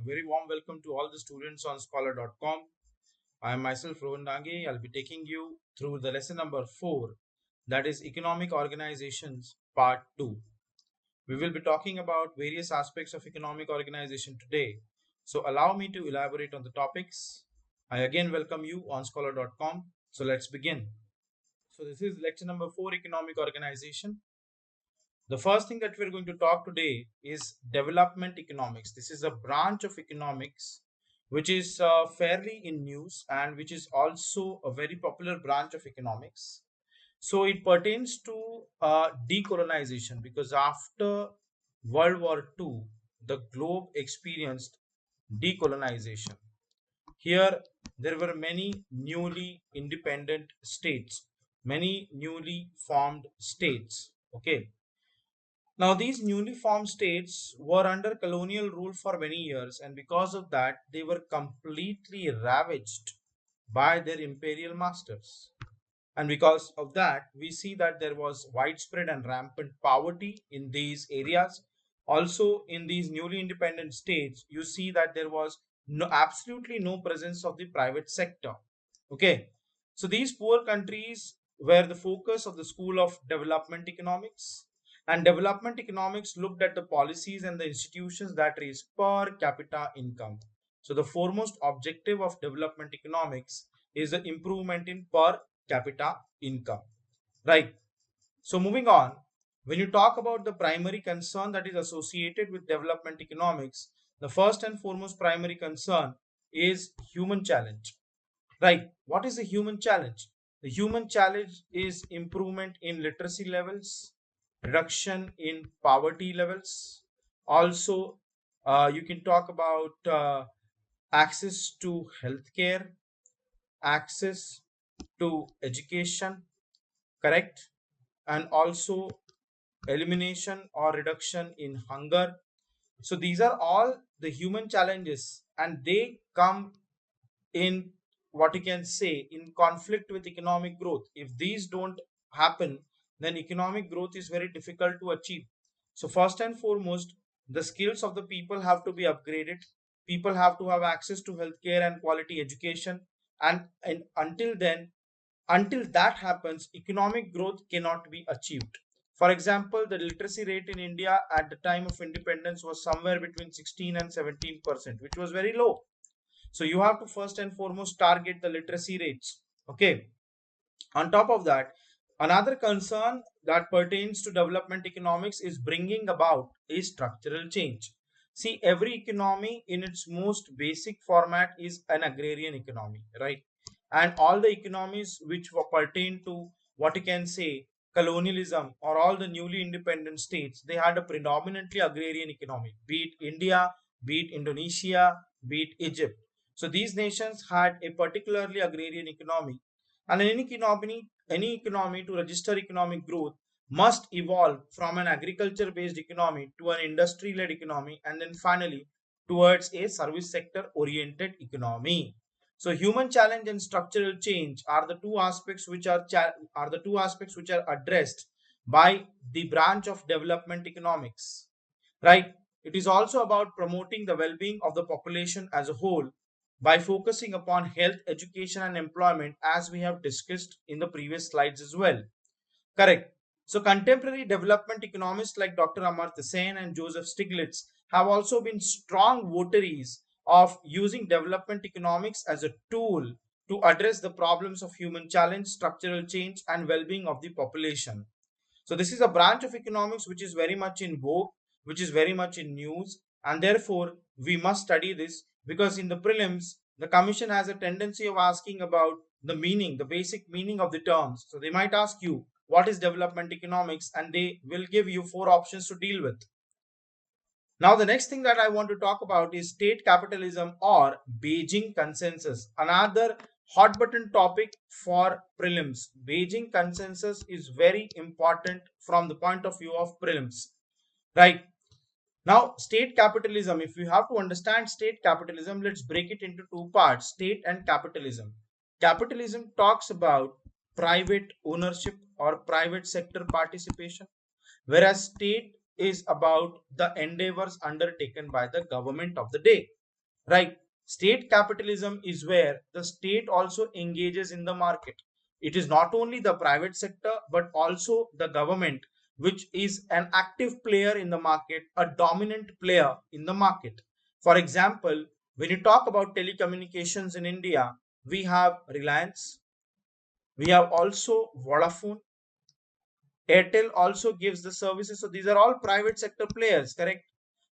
A very warm welcome to all the students on Skholar.com. I am myself Rohan Dange. I'll be taking you through the lesson number 4, that is Economic Organizations Part 2. We will be talking about various aspects of economic organization today. So allow me to elaborate on the topics. I again welcome you on Skholar.com. So let's begin. So this is lecture number 4, Economic Organization. The first thing that we're going to talk today is development economics. This is a branch of economics which is fairly in news and which is also a very popular branch of economics. So it pertains to decolonization, because after World War II, the globe experienced decolonization. Here, there were many newly independent states, many newly formed states. Okay, now, these newly formed states were under colonial rule for many years, and because of that, they were completely ravaged by their imperial masters. And because of that, we see that there was widespread and rampant poverty in these areas. Also, in these newly independent states, you see that there was absolutely no presence of the private sector. Okay, so these poor countries were the focus of the school of development economics, and development economics looked at the policies and the institutions that raise per capita income. So the foremost objective of development economics is the improvement in per capita income, right? So moving on, when you talk about the primary concern that is associated with development economics, the first and foremost primary concern is human challenge. Right. What is the human challenge? The human challenge is improvement in literacy levels, reduction in poverty levels. Also, you can talk about access to healthcare, access to education, correct? And also elimination or reduction in hunger. So these are all the human challenges, and they come in, what you can say, in conflict with economic growth. If these don't happen, then economic growth is very difficult to achieve. So first and foremost, the skills of the people have to be upgraded. People have to have access to healthcare and quality education, and until that happens, economic growth cannot be achieved. For example, the literacy rate in India at the time of independence was somewhere between 16 and 17%, which was very low. So you have to first and foremost target the literacy rates. Okay. On top of that, another concern that pertains to development economics is bringing about a structural change. See, every economy in its most basic format is an agrarian economy, right? And all the economies which pertain to, what you can say, colonialism, or all the newly independent states, they had a predominantly agrarian economy, be it India, be it Indonesia, be it Egypt. So these nations had a particularly agrarian economy, and any economy to register economic growth must evolve from an agriculture based economy to an industry led economy, and then finally towards a service sector oriented economy. So human challenge and structural change are the two aspects which are addressed by the branch of development economics, right? It is also about promoting the well-being of the population as a whole by focusing upon health, education, and employment, as we have discussed in the previous slides as well. Correct. So contemporary development economists like Dr. Amartya Sen and Joseph Stiglitz have also been strong votaries of using development economics as a tool to address the problems of human challenge, structural change, and well-being of the population. So this is a branch of economics which is very much in vogue, which is very much in news, and therefore we must study this, because in the prelims, the commission has a tendency of asking about the meaning, the basic meaning of the terms. So they might ask you, what is development economics? And they will give you 4 options to deal with. Now, the next thing that I want to talk about is state capitalism or Beijing consensus. Another hot button topic for prelims. Beijing consensus is very important from the point of view of prelims, right? Now, state capitalism, if you have to understand state capitalism, let's break it into two parts, state and capitalism. Capitalism talks about private ownership or private sector participation, whereas state is about the endeavors undertaken by the government of the day. right? State capitalism is where the state also engages in the market. It is not only the private sector, but also the government, which is an active player in the market, a dominant player in the market. For example, when you talk about telecommunications in India, we have Reliance, we have also Vodafone, Airtel also gives the services. So these are all private sector players, correct?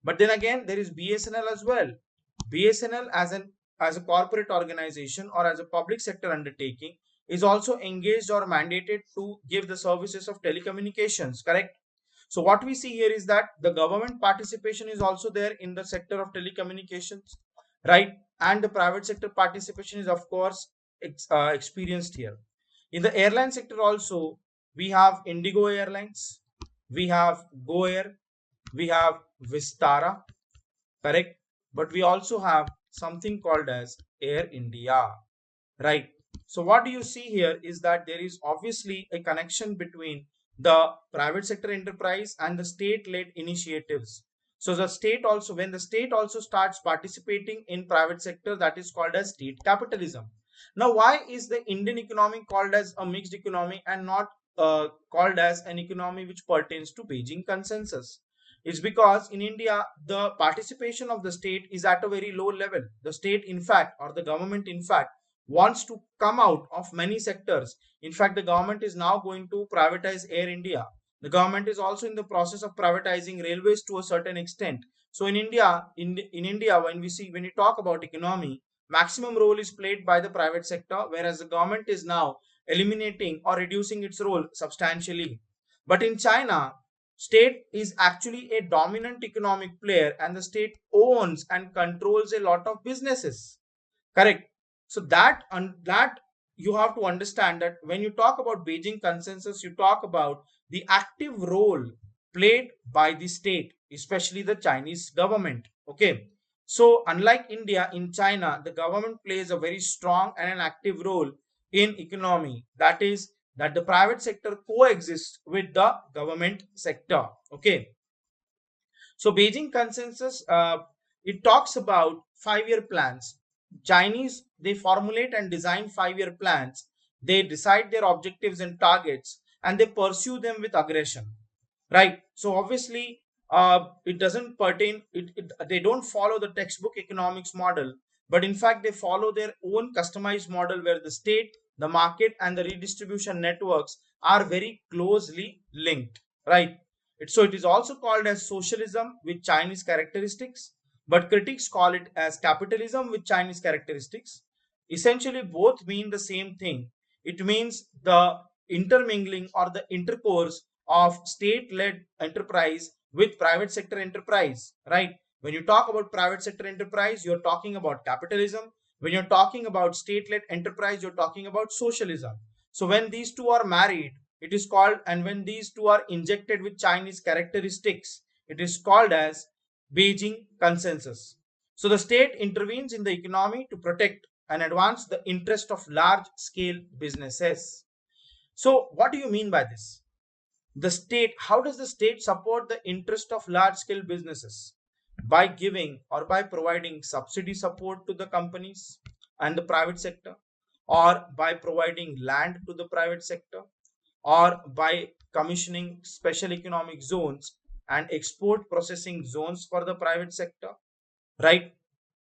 But then again, there is BSNL as well. BSNL as a corporate organization or as a public sector undertaking is also engaged or mandated to give the services of telecommunications, correct? So what we see here is that the government participation is also there in the sector of telecommunications, right? And the private sector participation is of course experienced here. In the airline sector also, we have Indigo Airlines, we have Go Air, we have Vistara, correct? But we also have something called as Air India, right? So what do you see here is that there is obviously a connection between the private sector enterprise and the state-led initiatives. So the state also, when the state also starts participating in private sector, that is called as state capitalism. Now, why is the Indian economy called as a mixed economy and not called as an economy which pertains to Beijing consensus? It's because in India, the participation of the state is at a very low level. The state, in fact, or the government, in fact, wants to come out of many sectors. In fact, the government is now going to privatize Air India. The government is also in the process of privatizing railways to a certain extent. So in India, when we talk about economy, maximum role is played by the private sector, whereas the government is now eliminating or reducing its role substantially. But in China, state is actually a dominant economic player and the state owns and controls a lot of businesses. Correct. So that you have to understand that when you talk about Beijing consensus, you talk about the active role played by the state, especially the Chinese government. Okay. So unlike India, in China, the government plays a very strong and an active role in economy. That is that the private sector coexists with the government sector. Okay. So Beijing consensus, it talks about 5-year plans. Chinese, they formulate and design 5-year plans. They decide their objectives and targets and they pursue them with aggression, right? So obviously, it doesn't pertain, they don't follow the textbook economics model, but in fact, they follow their own customized model where the state, the market, and the redistribution networks are very closely linked, right? So it is also called as socialism with Chinese characteristics, but critics call it as capitalism with Chinese characteristics. Essentially, both mean the same thing. It means the intermingling or the intercourse of state-led enterprise with private sector enterprise, right? When you talk about private sector enterprise, you're talking about capitalism. When you're talking about state-led enterprise, you're talking about socialism. So when these two are married, it is called, and when these two are injected with Chinese characteristics, it is called as Beijing consensus. So the state intervenes in the economy to protect and advance the interest of large scale businesses. So what do you mean by this? The state, how does the state support the interest of large scale businesses? By giving or by providing subsidy support to the companies and the private sector, or by providing land to the private sector, or by commissioning special economic zones and export processing zones for the private sector, right?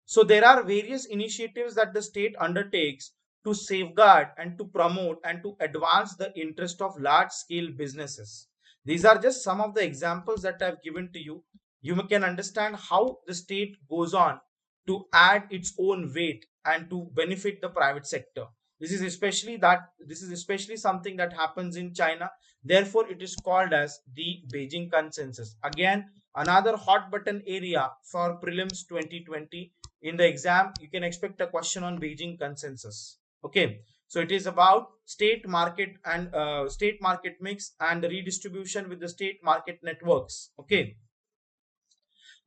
So there are various initiatives that the state undertakes to safeguard and to promote and to advance the interest of large scale businesses. These are just some of the examples that I've given to you. You can understand how the state goes on to add its own weight and to benefit the private sector. This is especially something that happens in China. Therefore, it is called as the Beijing consensus. Again, another hot button area for prelims 2020. In the exam, you can expect a question on Beijing consensus. Okay, so it is about state market and state market mix and the redistribution with the state market networks. Okay,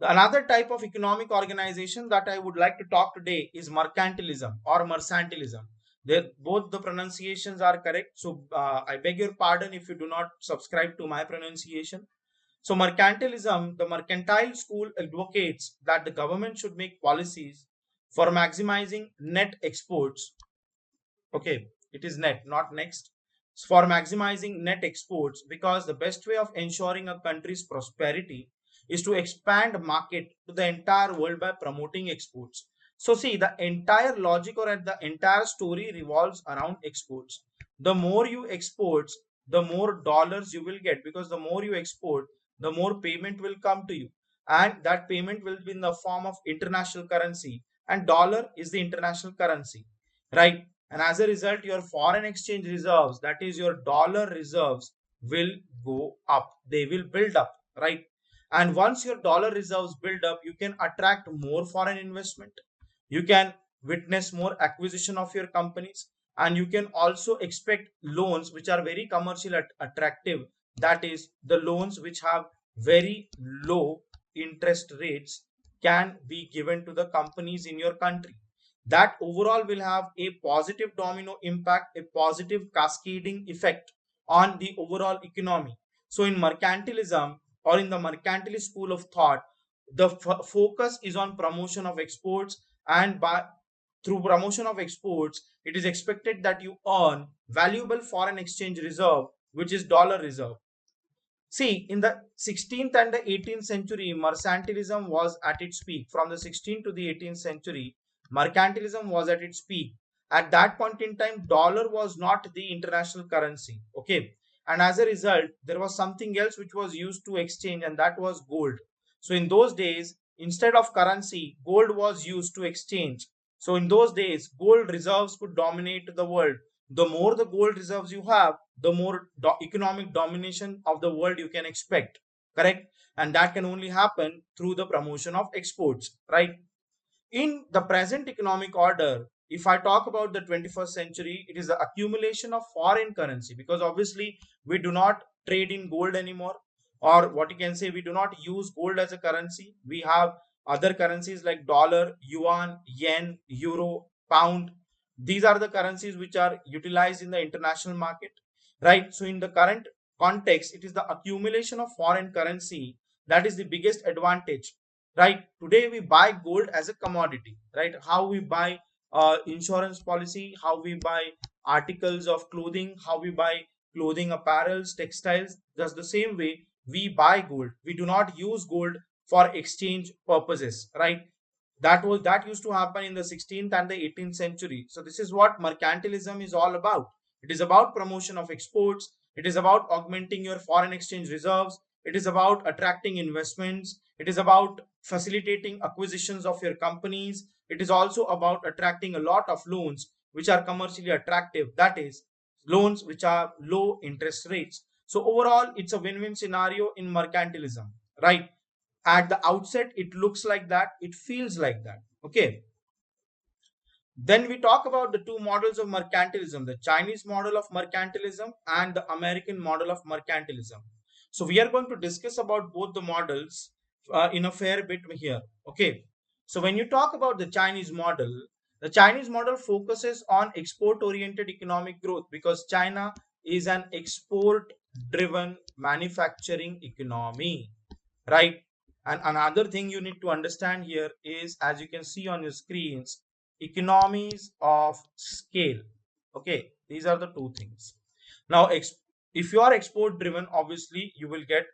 another type of economic organization that I would like to talk today is mercantilism or mercantilism. Both the pronunciations are correct, so I beg your pardon if you do not subscribe to my pronunciation. So mercantilism, the mercantile school advocates that the government should make policies For maximizing net exports, okay, it is net, not next. For maximizing net exports, because the best way of ensuring a country's prosperity is to expand market to the entire world by promoting exports. So see, the entire logic or the entire story revolves around exports. The more you export, the more dollars you will get, because the more you export, the more payment will come to you, and that payment will be in the form of international currency, and dollar is the international currency, right? And as a result, your foreign exchange reserves, that is your dollar reserves, will go up. They will build up, right? And once your dollar reserves build up, you can attract more foreign investment. You can witness more acquisition of your companies, and you can also expect loans which are very commercial attractive. That is, the loans which have very low interest rates can be given to the companies in your country. That overall will have a positive domino impact, a positive cascading effect on the overall economy. So in mercantilism, or in the mercantilist school of thought, the focus is on promotion of exports, and by through promotion of exports, it is expected that you earn valuable foreign exchange reserve, which is dollar reserve. See, in the 16th and the 18th century, mercantilism was at its peak. From the 16th to the 18th century, mercantilism was at its peak. At that point in time, dollar was not the international currency. Okay. And as a result, there was something else which was used to exchange, and that was gold. So in those days, instead of currency, gold was used to exchange. So in those days, gold reserves could dominate the world. The more the gold reserves you have, the more economic domination of the world you can expect, correct? And that can only happen through the promotion of exports, right? In the present economic order, if I talk about the 21st century, it is the accumulation of foreign currency, because obviously we do not trade in gold anymore, or what you can say, we do not use gold as a currency. We have other currencies like dollar, yuan, yen, euro, pound. These are the currencies which are utilized in the international market, right? So in the current context, it is the accumulation of foreign currency that is the biggest advantage, right? Today we buy gold as a commodity, right? How we buy insurance policy, how we buy articles of clothing, how we buy clothing, apparels, textiles. Just the same way we buy gold. We do not use gold for exchange purposes, right? That used to happen in the 16th and the 18th century. So this is what mercantilism is all about. It is about promotion of exports. It is about augmenting your foreign exchange reserves. It is about attracting investments. It is about facilitating acquisitions of your companies. It is also about attracting a lot of loans which are commercially attractive. That is, loans which are low interest rates. So overall, it's a win-win scenario in mercantilism, right? At the outset, it looks like that, it feels like that. Okay. Then we talk about the two models of mercantilism, the Chinese model of mercantilism and the American model of mercantilism. So we are going to discuss about both the models in a fair bit here. Okay. So when you talk about the Chinese model focuses on export oriented economic growth, because China is an export driven manufacturing economy, right? And another thing you need to understand here is, as you can see on your screens, economies of scale. Okay, these are the two things. Now, if you are export driven, obviously you will get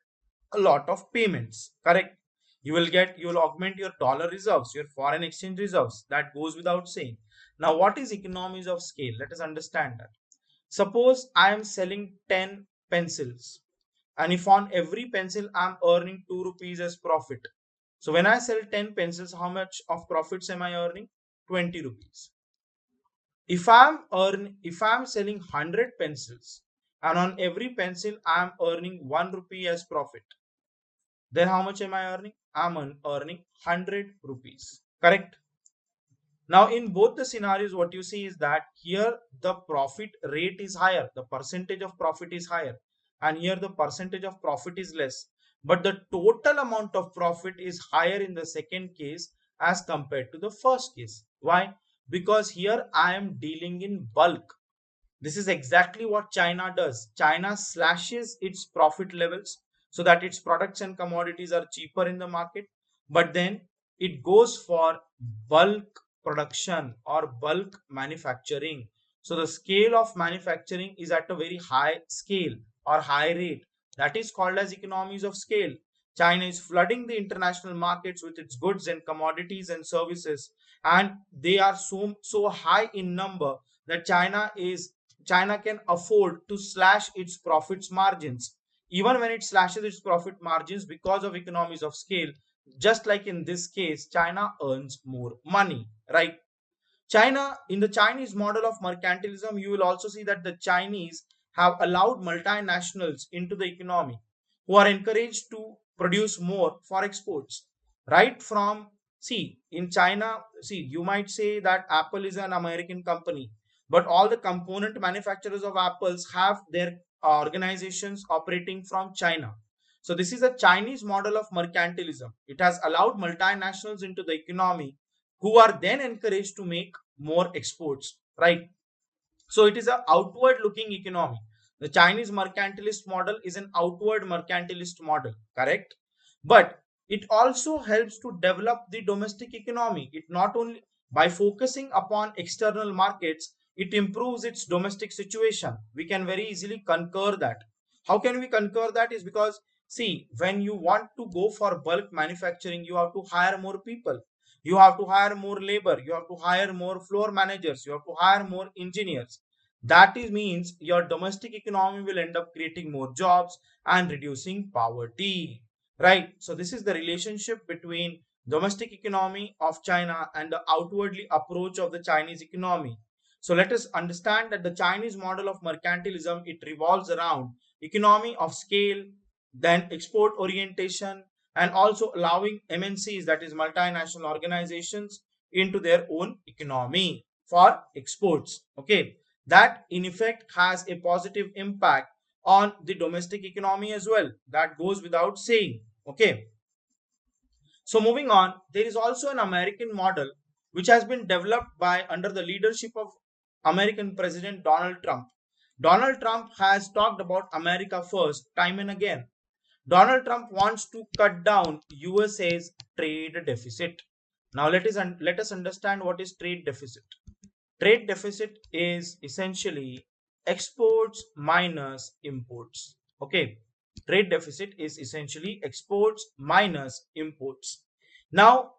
a lot of payments, correct? You will augment your dollar reserves, your foreign exchange reserves. That goes without saying. Now, what is economies of scale? Let us understand that. Suppose I am selling 10 pencils, and if on every pencil I'm earning 2 rupees as profit. So when I sell 10 pencils, how much of profits am I earning? 20 rupees. If I'm selling 100 pencils, and on every pencil I'm earning 1 rupee as profit, then how much am I earning? I'm earning 100 rupees. Correct? Now, in both the scenarios, what you see is that here the profit rate is higher, the percentage of profit is higher, and here the percentage of profit is less. But the total amount of profit is higher in the second case as compared to the first case. Why? Because here I am dealing in bulk. This is exactly what China does. China slashes its profit levels so that its products and commodities are cheaper in the market, but then it goes for bulk production or bulk manufacturing. So the scale of manufacturing is at a very high scale or high rate. That is called as economies of scale. China is flooding the international markets with its goods and commodities and services, and they are so high in number that China can afford to slash its profits margins. Even when it slashes its profit margins because of economies of scale, just like in this case, China earns more money, right? China, in the Chinese model of mercantilism, you will also see that the Chinese have allowed multinationals into the economy who are encouraged to produce more for exports. Right from, see, in China, see, you might say that Apple is an American company, but all the component manufacturers of Apples have their organizations operating from China. So, this is a Chinese model of mercantilism. It has allowed multinationals into the economy who are then encouraged to make more exports, right? So it is an outward looking economy. The Chinese mercantilist model is an outward mercantilist model, correct? But it also helps to develop the domestic economy. It not only, by focusing upon external markets, it improves its domestic situation. We can very easily concur that. How can we concur that? Is because, see, when you want to go for bulk manufacturing, you have to hire more people, you have to hire more labor, you have to hire more floor managers, you have to hire more engineers. That is means your domestic economy will end up creating more jobs and reducing poverty, right? So this is the relationship between domestic economy of China and the outwardly approach of the Chinese economy. So let us understand that the Chinese model of mercantilism, it revolves around economy of scale, then export orientation, and also allowing MNCs, that is multinational organizations, into their own economy for exports. Okay, that in effect has a positive impact on the domestic economy as well. That goes without saying. Okay, so moving on, there is also an American model which has been developed by under the leadership of American President Donald Trump. Donald Trump has talked about America first time and again. Donald Trump wants to cut down USA's trade deficit. Now let us understand what is trade deficit. Trade deficit is essentially exports minus imports. Okay. Trade deficit is essentially exports minus imports. Now,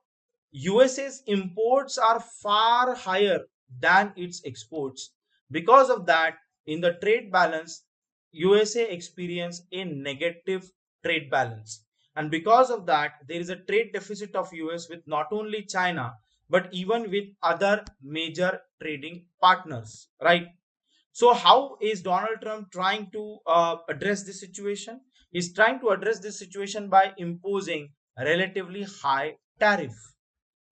USA's imports are far higher than its exports. Because of that, in the trade balance, USA experience a negative trade balance. And because of that, there is a trade deficit of US with not only China, but even with other major trading partners, right? So how is Donald Trump trying to address this situation? He's trying to address this situation by imposing a relatively high tariff,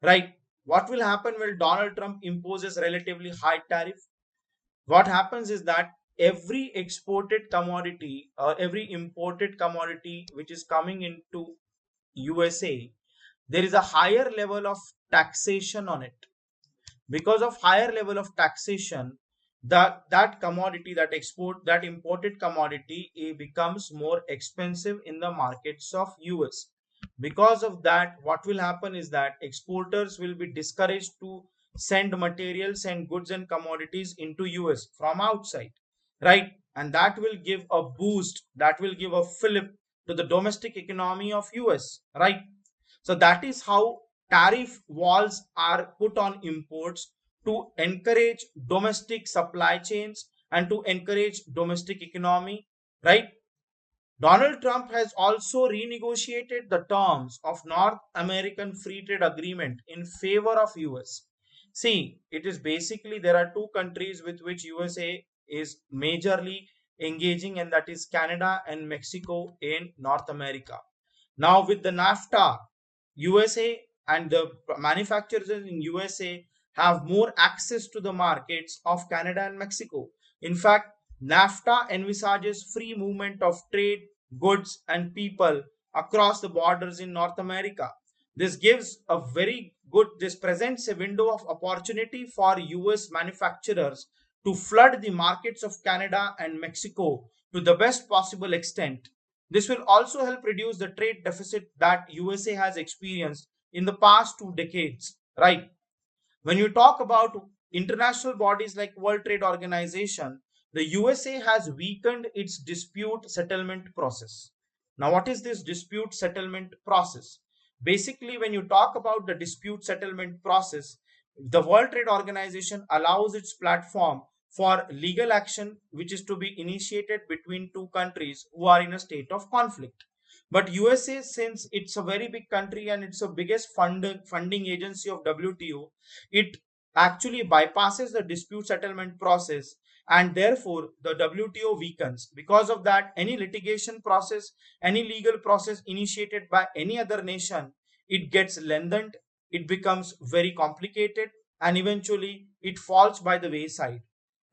right? What will happen when Donald Trump imposes relatively high tariff? What happens is that every exported commodity or every imported commodity which is coming into USA, there is a higher level of taxation on it. Because of higher level of taxation, that commodity, that imported commodity, it becomes more expensive in the markets of US. Because of that, what will happen is that exporters will be discouraged to send materials and goods and commodities into US from outside, right? And that will give a boost, that will give a fillip to the domestic economy of US, right? So that is how tariff walls are put on imports to encourage domestic supply chains and to encourage domestic economy, right? Donald Trump has also renegotiated the terms of North American Free Trade Agreement in favor of US. See, it is basically there are two countries with which USA is majorly engaging, and that is Canada and Mexico in North America. Now, with the NAFTA, USA and the manufacturers in USA have more access to the markets of Canada and Mexico. In fact, NAFTA envisages free movement of trade, goods, and people across the borders in North America. This gives a very good, this presents a window of opportunity for US manufacturers to flood the markets of Canada and Mexico to the best possible extent. This will also help reduce the trade deficit that USA has experienced in the past 2 decades, right? When you talk about international bodies like World Trade Organization, the USA has weakened its dispute settlement process. Now, what is this dispute settlement process? Basically, when you talk about the dispute settlement process, the World Trade Organization allows its platform for legal action which is to be initiated between two countries who are in a state of conflict. But USA, since it's a very big country and it's the biggest funding agency of WTO, it actually bypasses the dispute settlement process, and therefore the WTO weakens. Because of that, any litigation process, any legal process initiated by any other nation, it gets lengthened, it becomes very complicated, and eventually it falls by the wayside.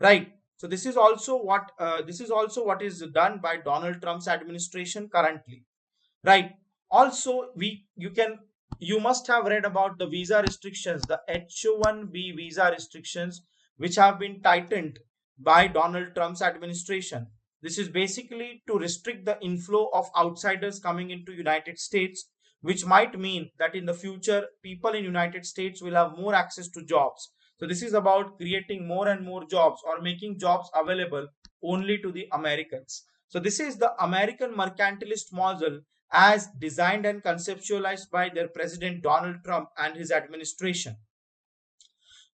Right. So this is also what is done by Donald Trump's administration currently. Right. Also, you must have read about the visa restrictions, the H1B visa restrictions, which have been tightened by Donald Trump's administration. This is basically to restrict the inflow of outsiders coming into United States, which might mean that in the future, people in United States will have more access to jobs. So this is about creating more and more jobs or making jobs available only to the Americans. So this is the American mercantilist model as designed and conceptualized by their president Donald Trump and his administration.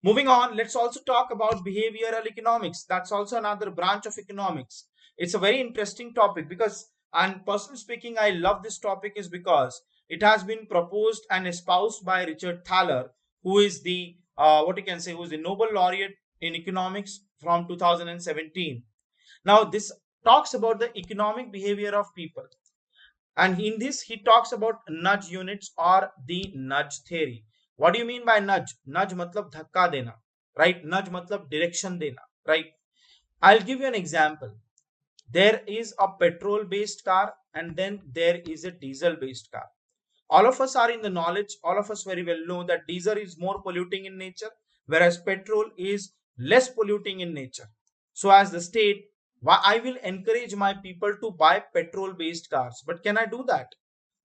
Moving on, let's also talk about behavioral economics. That's also another branch of economics. It's a very interesting topic because, and personally speaking, I love this topic is because it has been proposed and espoused by Richard Thaler, who is the what you can say, who is the Nobel laureate in economics from 2017. Now, this talks about the economic behavior of people. And in this, he talks about nudge units or the nudge theory. What do you mean by nudge? Nudge matlab dhakka dena, right? Nudge matlab direction dena, right? I'll give you an example. There is a petrol based car and then there is a diesel based car. All of us are in the knowledge, all of us very well know that diesel is more polluting in nature, whereas petrol is less polluting in nature. So as the state, I will encourage my people to buy petrol based cars. But can I do that?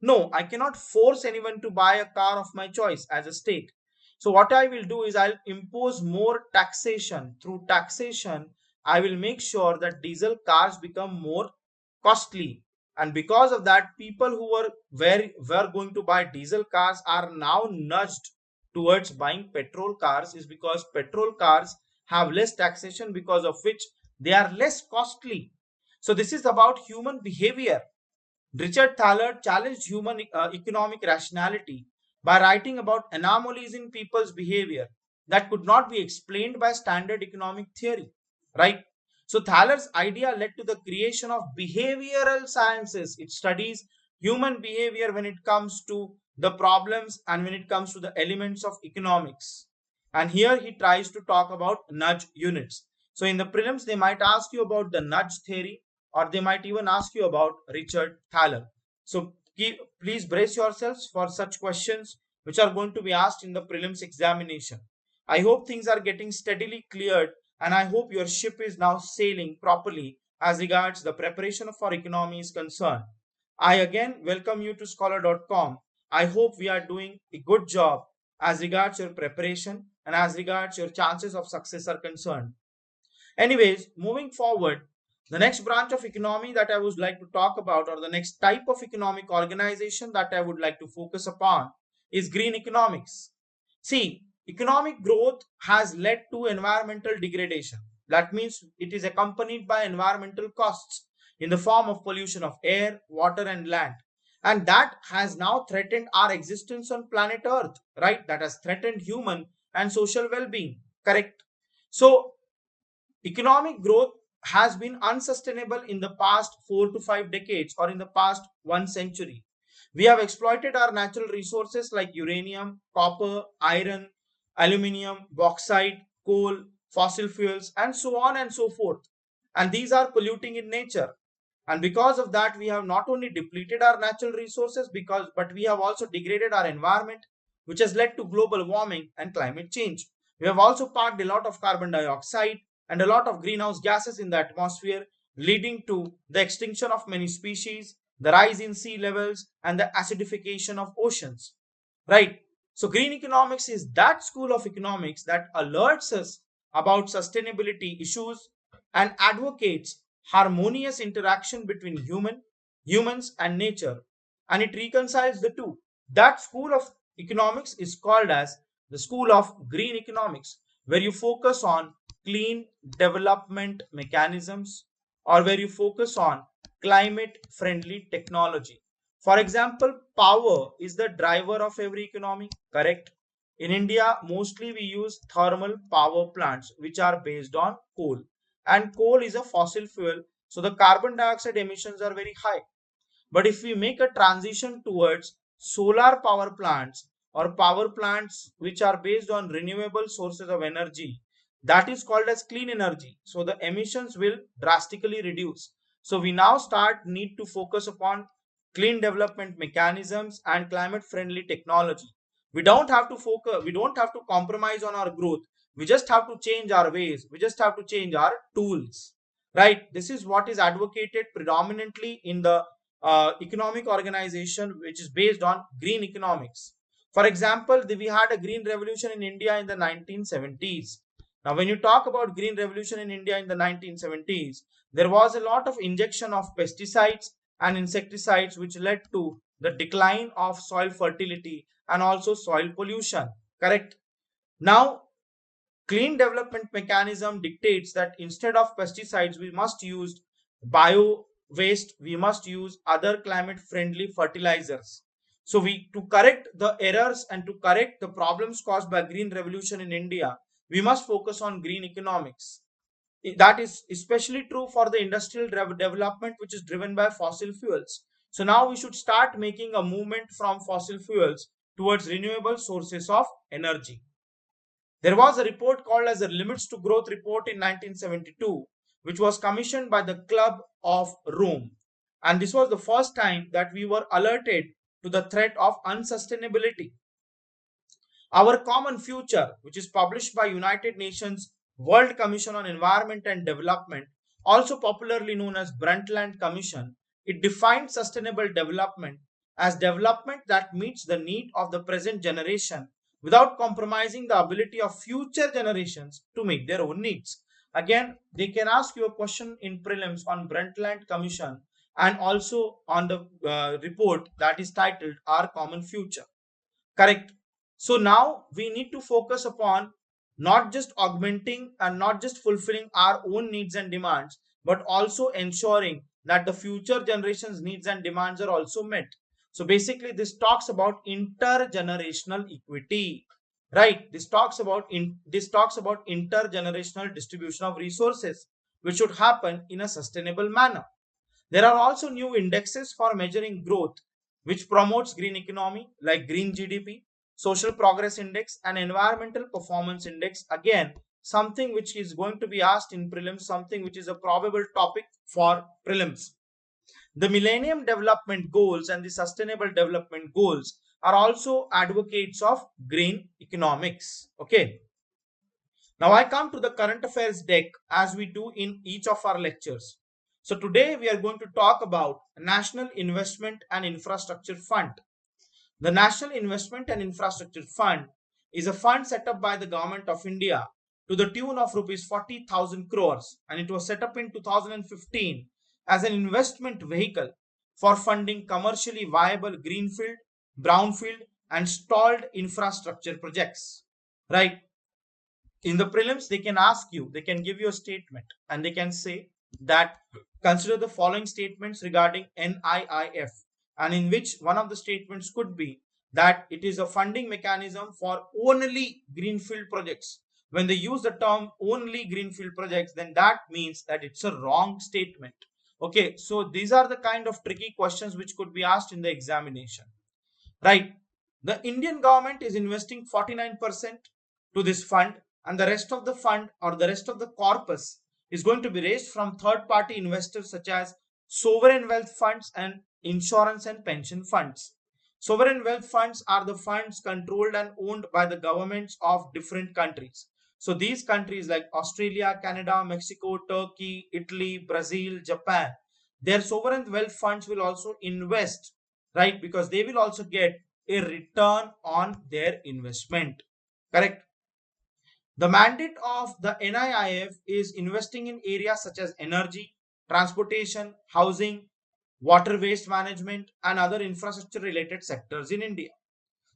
No, I cannot force anyone to buy a car of my choice as a state. So what I will do is I'll impose more taxation. Through taxation, I will make sure that diesel cars become more costly, and because of that, people who were going to buy diesel cars are now nudged towards buying petrol cars, is because petrol cars have less taxation, because of which they are less costly. So this is about human behavior. Richard Thaler challenged human economic rationality by writing about anomalies in people's behavior that could not be explained by standard economic theory, right? So Thaler's idea led to the creation of behavioral sciences. It studies human behavior when it comes to the problems and when it comes to the elements of economics. And here he tries to talk about nudge units. So in the prelims, they might ask you about the nudge theory, or they might even ask you about Richard Thaler. So please brace yourselves for such questions which are going to be asked in the prelims examination. I hope things are getting steadily cleared, and I hope your ship is now sailing properly as regards the preparation for economy is concerned. I again welcome you to Skholar.com. I hope we are doing a good job as regards your preparation and as regards your chances of success are concerned. Anyways, moving forward, the next branch of economy that I would like to talk about, or the next type of economic organization that I would like to focus upon, is green economics. See, economic growth has led to environmental degradation. That means it is accompanied by environmental costs in the form of pollution of air, water, and land. And that has now threatened our existence on planet Earth, right? That has threatened human and social well being, correct? So, economic growth has been unsustainable in the past 4 to 5 decades or in the past 1 century. We have exploited our natural resources like uranium, copper, iron, aluminium, bauxite, coal, fossil fuels, and so on and so forth. And these are polluting in nature. And because of that, we have not only depleted our natural resources but we have also degraded our environment, which has led to global warming and climate change. We have also packed a lot of carbon dioxide and a lot of greenhouse gases in the atmosphere, leading to the extinction of many species, the rise in sea levels, and the acidification of oceans. Right? So green economics is that school of economics that alerts us about sustainability issues and advocates harmonious interaction between humans and nature, and it reconciles the two. That school of economics is called as the school of green economics, where you focus on clean development mechanisms, or where you focus on climate friendly technology. For example, power is the driver of every economy, correct? In India, mostly we use thermal power plants, which are based on coal. And coal is a fossil fuel, so the carbon dioxide emissions are very high. But if we make a transition towards solar power plants or power plants which are based on renewable sources of energy, that is called as clean energy. So the emissions will drastically reduce. So we now start need to focus upon clean development mechanisms and climate friendly technology. We don't have to compromise on our growth. We just have to change our ways. We just have to change our tools. Right? This is what is advocated predominantly in the economic organization which is based on green economics. For example, we had a green revolution in India in the 1970s. Now, when you talk about green revolution in India in the 1970s, there was a lot of injection of pesticides and insecticides which led to the decline of soil fertility and also soil pollution. Correct? Now, clean development mechanism dictates that instead of pesticides, we must use bio waste, we must use other climate friendly fertilizers. So we to correct the errors and to correct the problems caused by green revolution in India, we must focus on green economics. That is especially true for the industrial development which is driven by fossil fuels. So now we should start making a movement from fossil fuels towards renewable sources of energy. There was a report called as the Limits to Growth report in 1972, which was commissioned by the Club of Rome. And this was the first time that we were alerted to the threat of unsustainability. Our Common Future, which is published by United Nations World Commission on Environment and Development, also popularly known as Brundtland Commission, it defined sustainable development as development that meets the need of the present generation without compromising the ability of future generations to meet their own needs. Again, they can ask you a question in prelims on Brundtland Commission and also on the report that is titled Our Common Future. Correct. So now we need to focus upon not just augmenting and not just fulfilling our own needs and demands, but also ensuring that the future generations' needs and demands are also met. So basically, this talks about intergenerational equity, right? This talks about intergenerational distribution of resources, which should happen in a sustainable manner. There are also new indexes for measuring growth, which promotes green economy like green GDP, social progress index, and environmental performance index. Again, something which is going to be asked in prelims, something which is a probable topic for prelims. The Millennium Development Goals and the Sustainable Development Goals are also advocates of green economics. Okay. Now I come to the current affairs deck as we do in each of our lectures. So today we are going to talk about National Investment and Infrastructure Fund. The National Investment and Infrastructure Fund is a fund set up by the Government of India to the tune of rupees 40,000 crores, and it was set up in 2015 as an investment vehicle for funding commercially viable greenfield, brownfield and stalled infrastructure projects. Right? In the prelims, they can ask you, they can give you a statement and they can say that consider the following statements regarding NIIF, and in which one of the statements could be that it is a funding mechanism for only greenfield projects. When they use the term only greenfield projects, then that means that it's a wrong statement. Okay, so these are the kind of tricky questions which could be asked in the examination. Right? The Indian government is investing 49% to this fund, and the rest of the fund or the rest of the corpus is going to be raised from third party investors such as sovereign wealth funds and insurance and pension funds. Sovereign wealth funds are the funds controlled and owned by the governments of different countries. So these countries like Australia, Canada, Mexico, Turkey, Italy, Brazil, Japan, their sovereign wealth funds will also invest, right? Because they will also get a return on their investment. Correct. The mandate of the NIIF is investing in areas such as energy, transportation, housing, water waste management, and other infrastructure related sectors in India.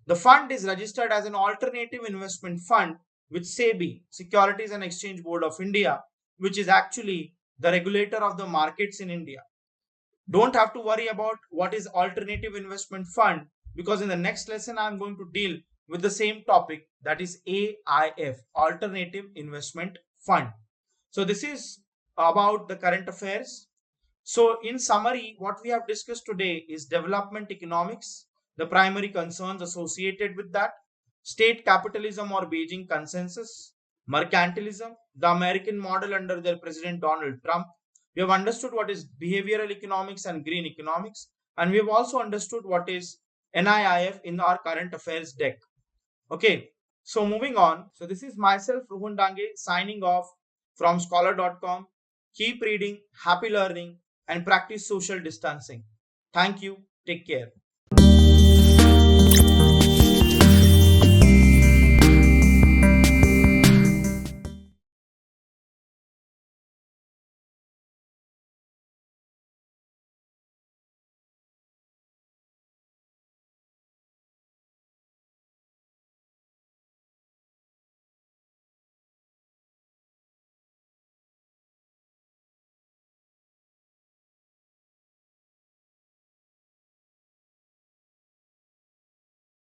The fund is registered as an alternative investment fund with SEBI, Securities and Exchange Board of India, which is actually the regulator of the markets in India. Don't have to worry about what is alternative investment fund, because in the next lesson I'm going to deal with the same topic, that is AIF, alternative investment fund. So this is about the current affairs. So in summary, what we have discussed today is development economics, the primary concerns associated with that, state capitalism or Beijing consensus, mercantilism, the American model under their president Donald Trump. We have understood what is behavioral economics and green economics, and we have also understood what is NIIF in our current affairs deck. Okay, so moving on. So this is myself, Rohan Dange, signing off from Skholar.com. Keep reading, happy learning, and practice social distancing. Thank you. Take care.